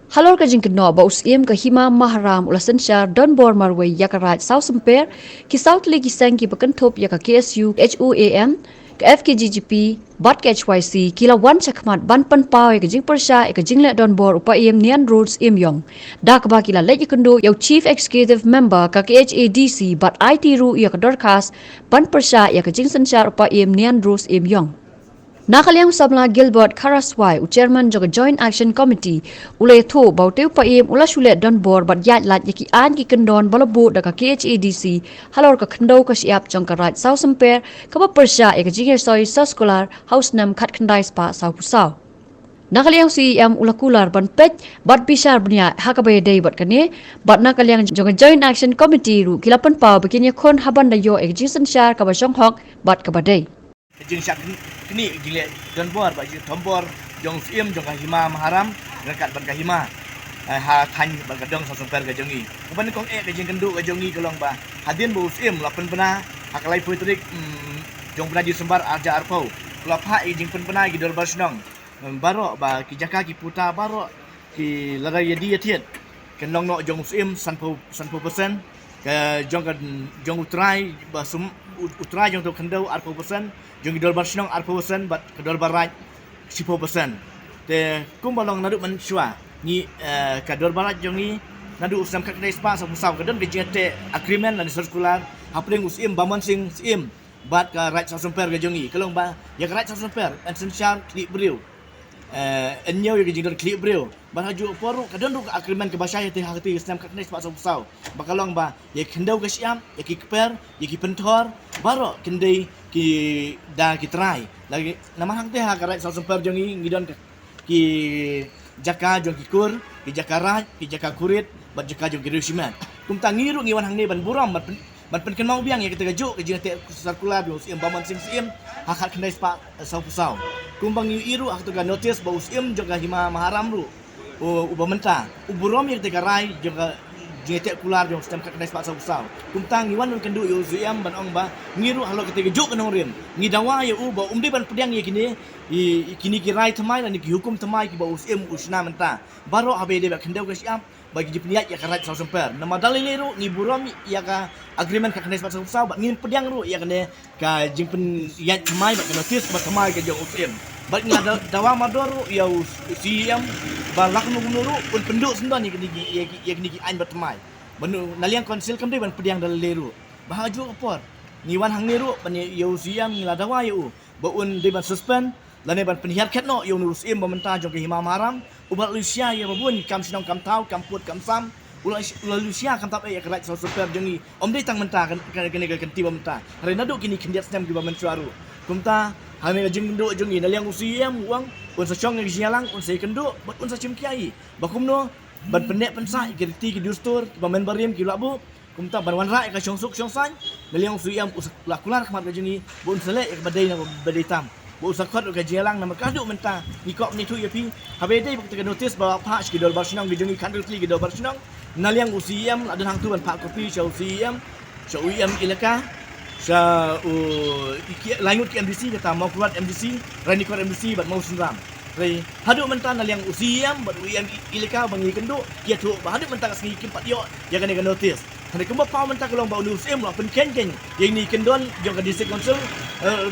Halor ka jing kno ba usim ka hima mahram ulasan shar don bor marwe yakaraj south semper ki south league sang ki bakan thop yaka KSU HUAM ka FKGGP bat ka HYC kila wan chakmat ban pan paw ka jing persha ka jing le don bor upa im nian roads im yong dak ba kila le yakando yaw chief executive member ka KHADC bat IT ru yaka dorkas ban persha yaka jing sanchar upa im nian roads im yong Nakaliang sabla Gilbert Karaswai, Chairman joga Joint Action Committee, ulay tho bauteu paim ula shule don bor bat yat lat yaki an ki kendon balabu daga KHADC, halor ka kendo ka siap jong ka right South Semper, ka ba persya e ka jingir soy sa skolar, house nam kat kendai spa sau pusau. Nakaliang CEM ulakular ban pej bat bishar bnia hakabay day bat kani, bat nakaliang joga Joint Action Committee ru kilapan pau bikin kon haban dayo e jinsan shar ka ba syong hok bat ka ba day. Jeng syak kini gile don bor ba jeng tombor jong sim jong kahima maharam rekat ban kahima ha than ban kadong sa super ga jongi ban kong e ga jeng kendu ga jongi kolong ba hadin bu sim lapen bena hakalai puitrik jong bena di sembar arja arpau kelap ha jeng pen bena gi dor barsnong baro ba ki jaka ki puta baro ki lagai yadi yatiet kenong no jong sim sanpo persen ke jong utrai ba sum utrai jong to kendau arpo persen jong idol barsnong arpo persen bat kedol barat 10%. Te kumbalong nadu man shwa ni kadol barat jong ni nadu usam kat kedai spa sa pusau kedon bejete agreement lan circular hapling usim baman sing sim bat ka right sa semper ga jongi kelong ba ya right sa semper essential klik beriu enyo ya jingdor klik beriu ban haju poru kadon du agreement ke basya te hati usam kat kedai spa sa pusau bakalong ba ya kendau ga siam ya ki keper ya ki pentor baro kendai ki da ki try lagi nama hang teh ka right sa semper jongi ngidon ki jaka jong ki kur ki jaka raj ki jaka kurit bat jaka jong ki resimen kum tangiru ngiwan hang ne ban buram bat pen mau biang ya kita gajuk ke jing te circular bi usim baman sing sim hakat kendai spa sau pusau kum bang iru hak tu ga notice ba usim jong hima maharam ru uba menta uburom ya kita rai jong jing te kular jong sistem kendai spa sau pusau kum tang ngiwan kendu yo usim ban ong ba ngiru halo kita gajuk kenong rin ngidawa ya uba umdi ban pediang ya kini kini kirai temai dan ki hukum temai ki ba usim usna menta baro habe de ba kendau ga siap bagi jipniat ya karat sa semper nama dalile ru ni burom ya ka agreement ka knes pasal usau ngin pediang ru ya kene ka jingpen ya temai ba notice ba temai ka jong usim bat ni dawa madoru ya siam ba lak nuru un penduk sendan ni ya kini an ba temai benu naliang konsil kamde ban pediang dalile ru bahaju apor ni wan hang ni ru ban ya siam ni dawa ya ba un de ban suspend lane ban penhiar ket no yung nurus im bamenta jong ke himam haram ubat lusia ya babun kam sinong kam tau kam put kam sam ula lusia kam tap ya kerat so super jongi om de tang menta kan kan ti bamenta rena do kini kendiat stem ki bamentuaru kumta hame jing do jongi naliang usia muang un sa chong ngi sialang un sa kendo bat un sa chim kiai bakum no ban pendek pensa ki ti ki dustur ki bamen barim ki labu kumta ban wan ra ka chong suk chong san naliang usia lakular khamat ka jongi bun sele ka badai na badai tam bu sakot ka jelang nama kaduk menta ikop ni tu yapi habe dei bakta notice ba pa skidol barsnong bijungi kandul kli gidol barsnong naliang usiam ada hang tu ban pa kopi chau usiam ilaka sa langut ki MDC kata mau kuat MDC rani kuat MDC bat mau sunram rei haduk menta naliang usiam bat ilaka bangi kendo kia tu ba haduk menta sngi kim pat yo ya kan notice Hani kumba pau menta kelong bau usim lah pen ken yang ni kendon jong ka district council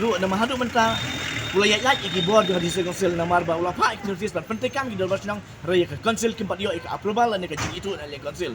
ru nama haduk menta Ulayat iki board dengan district council namar ba ulah pa notice ban pentekam gidol barsnong raya ka council kimpat yo ik approval ane ka jing itu na council